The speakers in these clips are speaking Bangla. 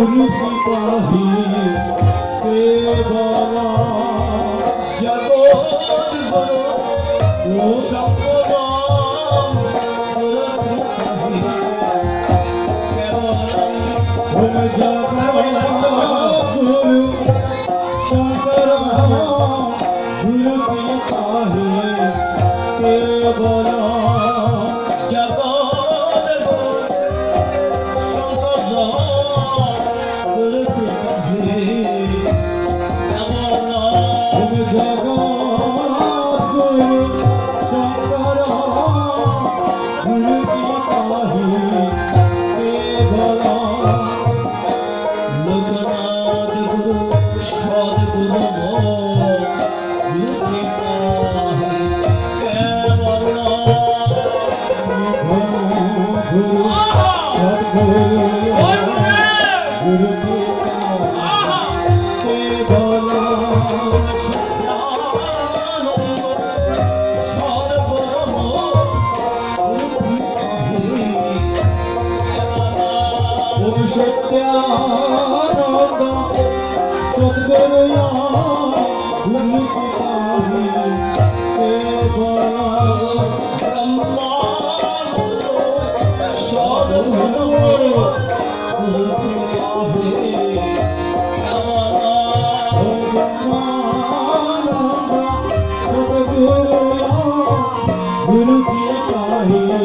गुरु की पाही केवला जगत गुरु शंकराम तुम जगत गुरु शंकराम गुरु की पाही केवला सत्यानंद सद्गुरुया गुरु की पाही केवला ब्रह्मानंद सद्गुरु गुरु की पाही केवला ब्रह्मानंद सद्गुरुया गुरु की पाही केवला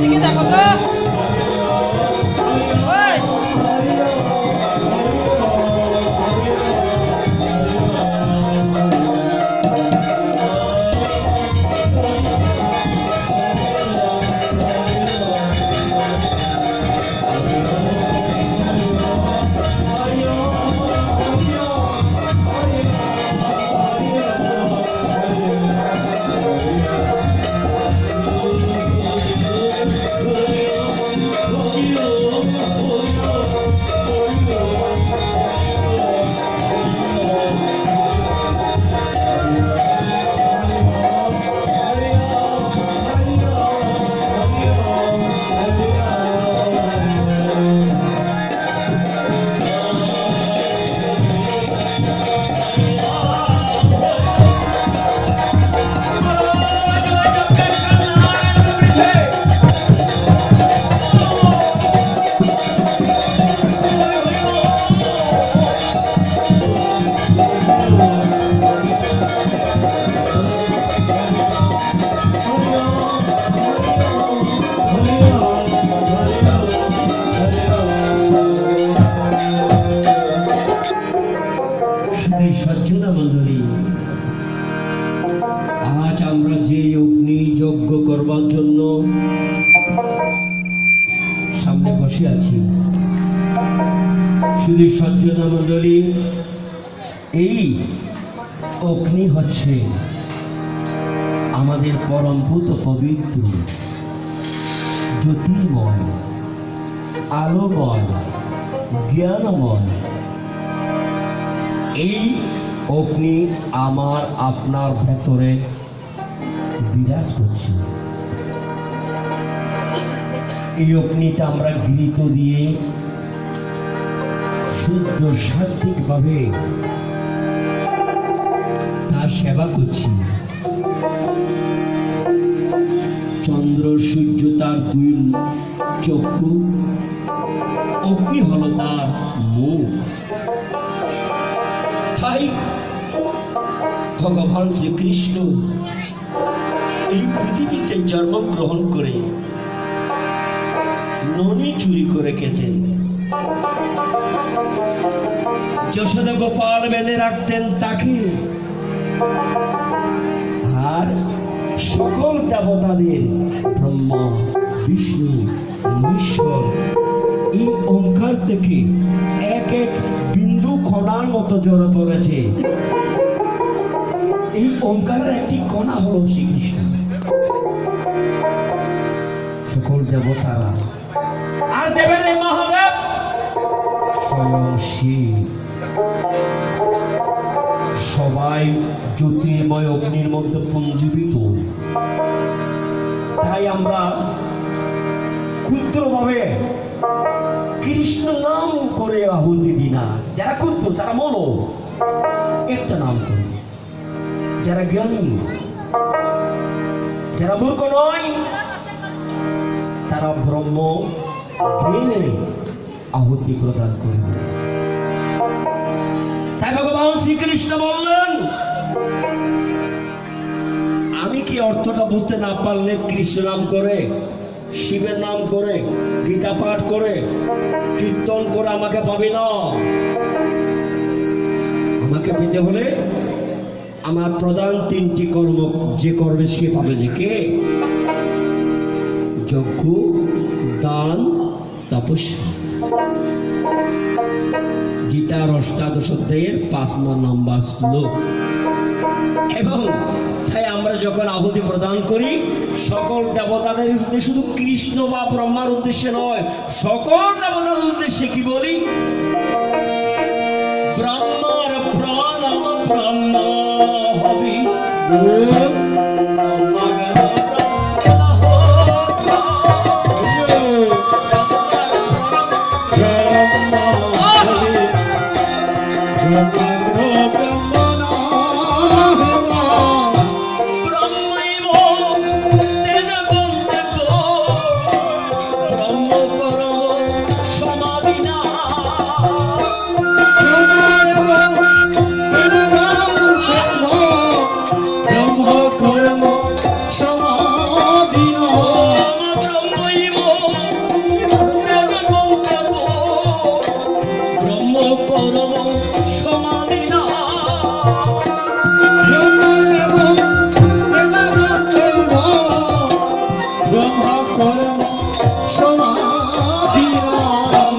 এদিকে দেখো তো ওই, শুধু সজ্জনা মণ্ডলী, আজ আমরা যে অগ্নি যজ্ঞ করবার জন্য সামনে বসে আছি, শুধু সজ্জনা মণ্ডলী, এই অগ্নি হচ্ছে আমাদের পরমভূত পবিত্র জ্যোতির্ময়, আলোময়, জ্ঞানময়। এই অগ্নি আমার আপনার ভেতরে বিরাজ করছে। এই অগ্নিতে আমরা গৃহীত দিয়ে শুদ্ধ সাত্বিকভাবে তার সেবা করছি। চন্দ্র সূর্য তার দুই চক্ষু, অগ্নি হলো তার মুখ। তাই ভগবান শ্রীকৃষ্ণ এই পৃথিবীতে জন্মগ্রহণ করে ননি চুরি করে খেতেন, যশোদা গোপাল বেঁধে রাখতেন তাকে, আর সকল দেবতাদের ব্রহ্মা বিষ্ণু ঈশ্বর এই ওঙ্কার থেকে এক এক বিন্দু কণার মতো জড়ো পড়েছে। এই ওঙ্কারের একটি কণা হলো শ্রীকৃষ্ণ। সকল দেবতারা আর দেবের এই মহাদেব স্বয়ং শিব, সবাই জ্যোতির্ময় অগ্নির মধ্যে পুঞ্জীবিত। তাই আমরা ক্ষুদ্রভাবে কৃষ্ণ নাম করে আহুতি দিই না। যারা ক্ষুদ্র তারা মনো একটা নাম করে, যারা জ্ঞানী, যারা মূর্খ নয়, তারা ব্রহ্ম জ্ঞানে আহুতি প্রদান করবে। তাই ভগবান শ্রীকৃষ্ণ বললেন, আমি কি অর্থটা বুঝতে না পারলে কৃষ্ণ নাম করে, শিবের নাম করে, গীতা পাঠ করে, কীর্তন করে আমাকে পাবি না। আমাকে পেতে হলে আমার প্রধান তিনটি কর্ম যে করবে সে পাবে। যে কে? যজ্ঞ, দান, তপস্যা। গীতার অষ্টাদশ অধ্যায়ের 5 নম্বর শ্লোক। এবং তাই আমরা যখন আহুতি প্রদান করি সকল দেবতাদের উদ্দেশ্যে, শুধু কৃষ্ণ বা ব্রহ্মার উদ্দেশ্যে নয়, সকল দেবতাদের উদ্দেশ্যে কি বলি? ব্রহ্মার প্রণাম ব্রহ্ম হবি, সমাধিরাম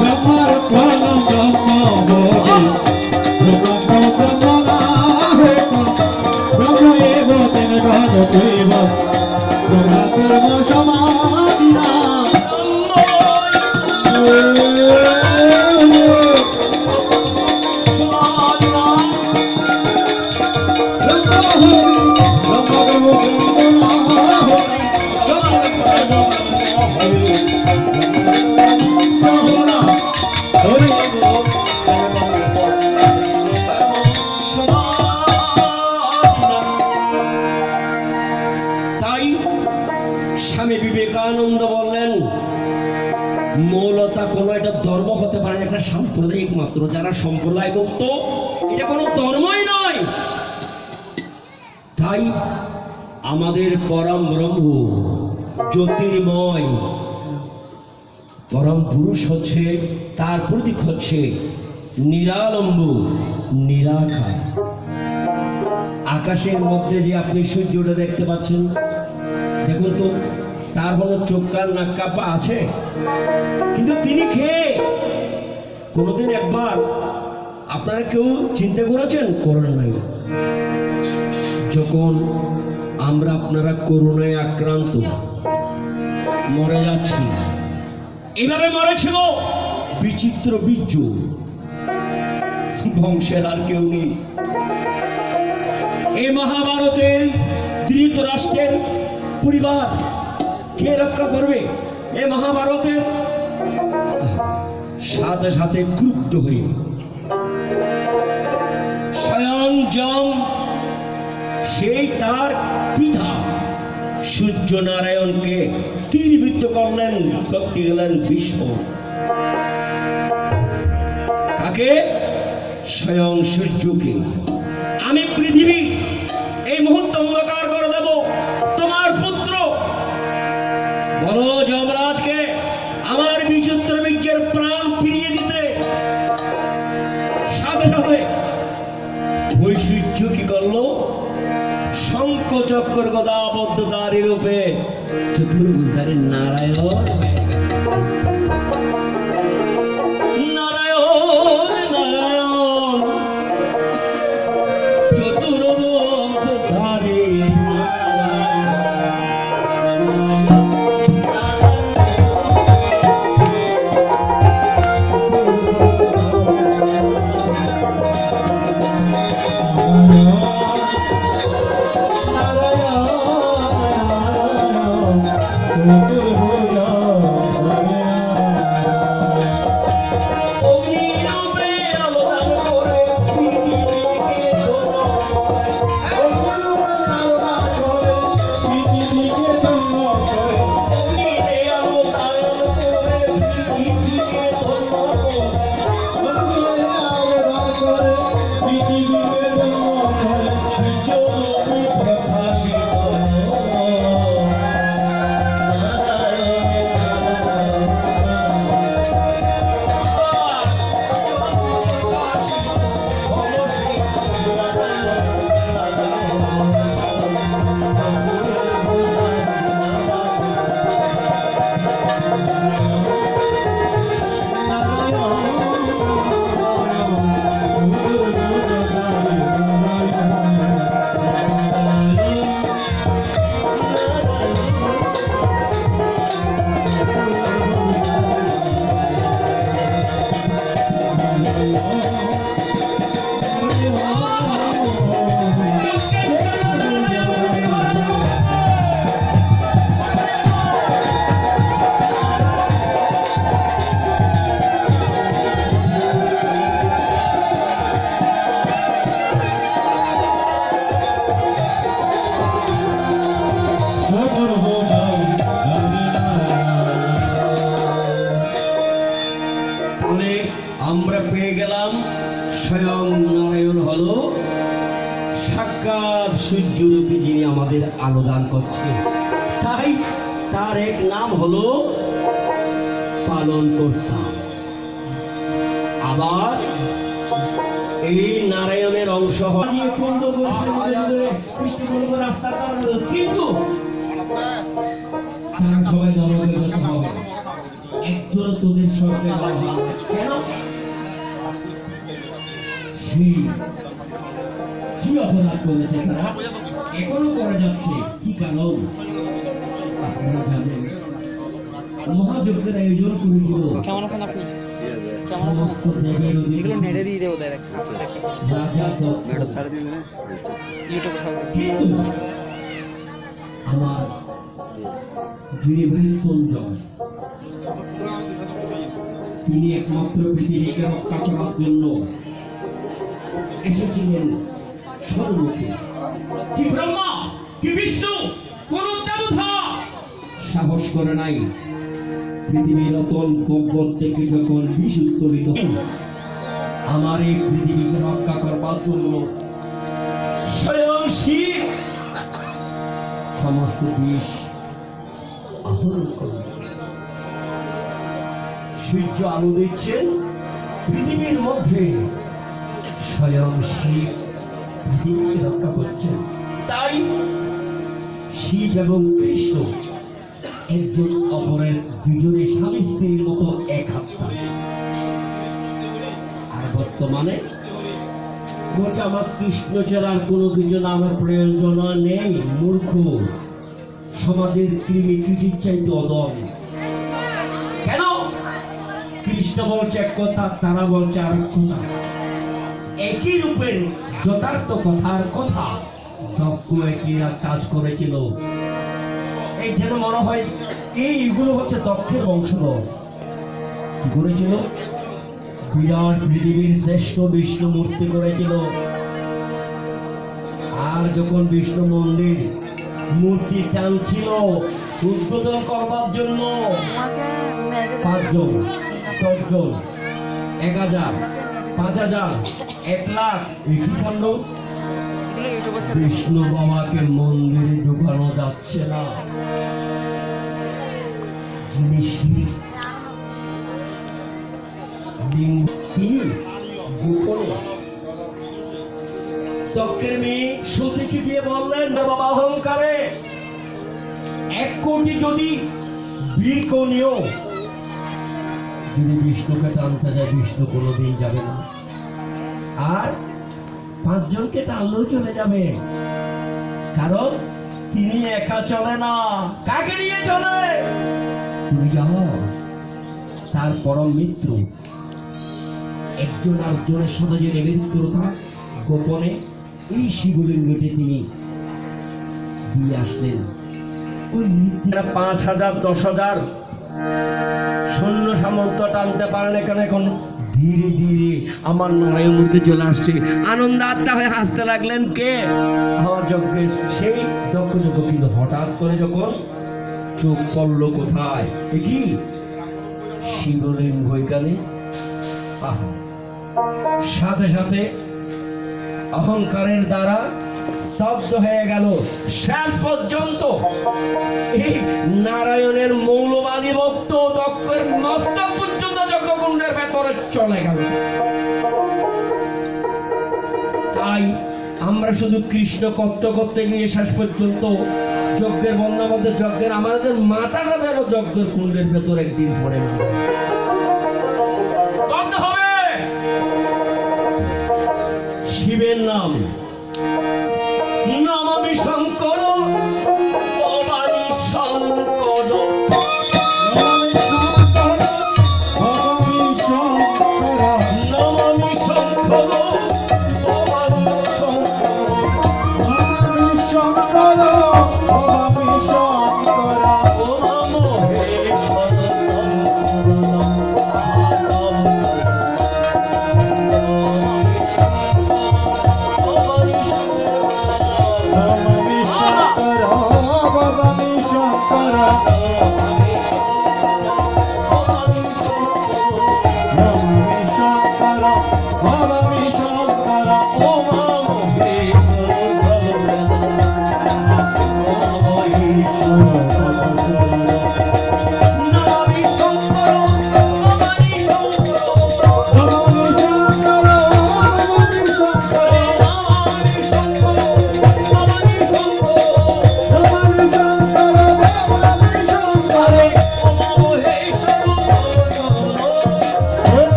ব্রহ্মার প্রাণ ব্রহ্ম বলে ব্রহ্ম ব্রহ্ম না হেত ব্রহ্ম এব তেন গদ দৈব ব্রহ্মাত্ম সমাধিরাম তাই স্বামী বিবেকানন্দ বললেন মৌলতা কোনো একটা ধর্ম হতে পারে না, একটা সাম্প্রদায়িক মাত্র। যারা সম্প্রদায় মুক্ত এটা কোনো ধর্মই নয়। তাই আমাদের পরম ব্রহ্ম জ্যোতির্ময় পরম পুরুষ হচ্ছে, তার প্রতীক হচ্ছে নিরালম্ব নিরাকার। আকাশের মধ্যে যে আপনি সূর্যটা দেখতে পাচ্ছেন, দেখুন তো তার হলো চোখ কান নাক কান পা আছে, কিন্তু তিনি খেয়ে কোনোদিন একবার আপনারা কেউ চিন্তা করেছেন? করেন নাই। যখন আমরা আপনারা করোনায় আক্রান্ত মরে যাচ্ছি, এইভাবে মরেছিল বিচিত্র বীর্য বংশের আর কেউ নেই। এই মহাভারতের ধৃতরাষ্ট্রের পরিবার কে রক্ষা করবে? এই মহাভারতের সাথে সাথে ক্রুদ্ধ হয়ে স্বয়ং যম সেই তার পিতা সূর্য নারায়ণকে তীরবিদ্ধ করলেন, করতে গেলেন বিশ্ব। কাকে? স্বয়ং সূর্যকে। আমি পৃথিবী এই মুহূর্তে অন্ধকার করে দেব, তোমার পুত্র বলো যমরাজকে আমার বিচিত্র বীর্যের প্রাণ ফিরিয়ে দিতে। সাথে সাথে ওই সূর্য কি করলো? শঙ্খ চক্র গদা বদ্ধধারী রূপে চতুর্ভুজধারী নারায়ণ নারায়ণ নারায়ণ চতুর্ভুজধারী আমরা পেয়ে গেলাম স্বয়ং নারায়ণ হলো সাক্ষাৎ সূর্যরূপী, যিনি আমাদের আলো দান করছে। তাই তার এক নাম হলো পালন করতাম। আবার এই নারায়ণের অংশ হয়ে খন্ড কৃষ্ণ রাস্তা কিন্তু তারা সবাই নরকগত হবে, একজন তোদের স্বর্গে যাওয়া হবে। কেন? সেই কি অপরাধ করেছে তারা, এখনো করে যাচ্ছে, কি কারণ আপনারা জানেন। মহাযজ্ঞের আয়োজন করেছিল কেমন আছেন আপনি? সমস্ত দেবের এগুলো নেড়ে দিয়ে দেবো দেখ রাজা দক্ষ। ইউটিউবে সব কিন্তু আমার গিরিবৃন্দজন তিনি একমাত্র পৃথিবীকে রক্ষা করার জন্য এসেছিলেন সর্বমুখে। কি ব্রহ্মা, কি বিষ্ণু, কোন দেবতা সাহস করে নাই পৃথিবীর অতল গহ্বর থেকে যখন বিষ উত্তোলিত আমার এই পৃথিবীকে রক্ষা করবার জন্য স্বয়ং শিব সমস্ত বিষ আহরণ করল। সূর্য আলো দিচ্ছেন পৃথিবীর মধ্যে, স্বয়ং শিব পৃথিবীকে রক্ষা করছেন। তাই শিব এবং কৃষ্ণ একজন অপরের দুজনে স্বামী স্ত্রীর মতো এক আত্মা। আর বর্তমানে গোটা আমার কৃষ্ণ ছাড়ার কোনো কিছু নামের প্রয়োজন নেই। মূর্খ সমাজের কৃমি কীটির চাইতে অদম। কেন? কৃষ্ণ বলছে এক কথা, তারা বলছে আরেক কথা। একই রূপের যথার্থ কথার কথা দক্ষ একই কাজ করেছিল। এই যেন মনে হয় এইগুলো হচ্ছে দক্ষের বংশধর। কি করেছিল? বিরাট পৃথিবীর শ্রেষ্ঠ বিষ্ণু মূর্তি করেছিল। আর যখন বিষ্ণু মন্দির মূর্তি টানছিল উদ্বোধন করবার জন্য 5 জন, 10 জন, 1000, 5000, 1 লাখ একই কাণ্ড। বিষ্ণু বাবাকে মন্দিরে ঢুকানো যাচ্ছে না। যিনি শিব তিনি গোপনে দক্ষের মেয়ে সতীকে দিয়ে বললেন, বাবা অহংকারে 1 কোটি যদি বীর নিও, যদি বিষ্ণুকে টানতে যায় বিষ্ণু কোনোদিন যাবে না। আর 5 জনকে টানলেও চলে যাবে, কারণ তিনি একা চলে না। কাকে নিয়ে চলে? তুমি যাও তার পরম মিত্র একজন আরেকজনের সাথে যে মিত্রতা গোপনে এই শিবলিঙ্গটি তিনি দিয়ে আসলেন। ওই মিত্ররা 5000, 10,000 সৈন্য সামন্ত টানতে পারেন এখানে। এখন ধীরে ধীরে আমার নারায়ণ মূর্তি চলে আসছে। আনন্দ আত্মা হয়ে হাসতে লাগলেন। কে? আমার যজ্ঞের সেই দক্ষ যজ্ঞ। কিন্তু হঠাৎ করে যখন চোখ পড়ল কোথায়, কি শিবলিঙ্গ এখানে, সাথে সাথে অহংকারের দ্বারা স্তব্ধ হয়ে গেল। শেষ পর্যন্ত এই নারায়ণের মৌলবাদী ভক্ত দক্ষের মস্তক পর্যন্ত যজ্ঞকুণ্ডের ভেতরে চলে গেল। তাই আমরা শুধু কৃষ্ণ করতে করতে গিয়ে শেষ পর্যন্ত যজ্ঞের বন্যার মধ্যে যজ্ঞের আমাদের মাথাটা যেন যজ্ঞের কুণ্ডের ভেতর একদিন পড়ে না হবে। শিবের নাম নমামি শঙ্কর, ভবানী শঙ্কর, নমামি শঙ্কর, ভবানী শঙ্কর, ও নমো হে সদতম শরণম আহারম, নমামি শঙ্কর, ভবানী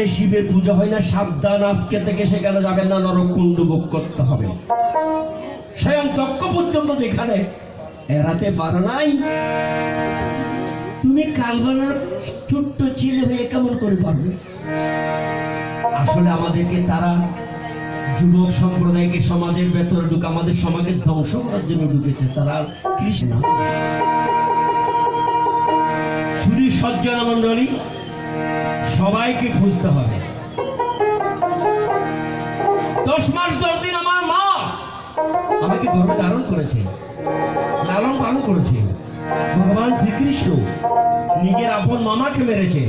যেখানে শিবের পুজো হয় না, সাবধান, আজকে থেকে সেখানে যাবেন না, নরকুণ্ড ভোগ করতে হবে। স্বয়ং তক্ষ পর্যন্ত যেখানে এড়াতে পারো নাই, তুমি কালবানার ছোট্ট ছেলে হয়ে কেমন করে পারবে? আসলে আমাদেরকে তারা যুবক সম্প্রদায়কে সমাজের ভেতরে ঢুকে আমাদের সমাজের ধ্বংস করার জন্য ঢুকেছে। তারা কৃষ্ণ শুধু সজ্জনা মণ্ডলী, সবাইকে খুঁজতে হবে। 10 মাস 10 দিন আমার মা আমাকে গর্ভে ধারণ করেছে, লালন পালন করেছে। ভগবান শ্রীকৃষ্ণ নিজের আপন মামাকে মেরেছে।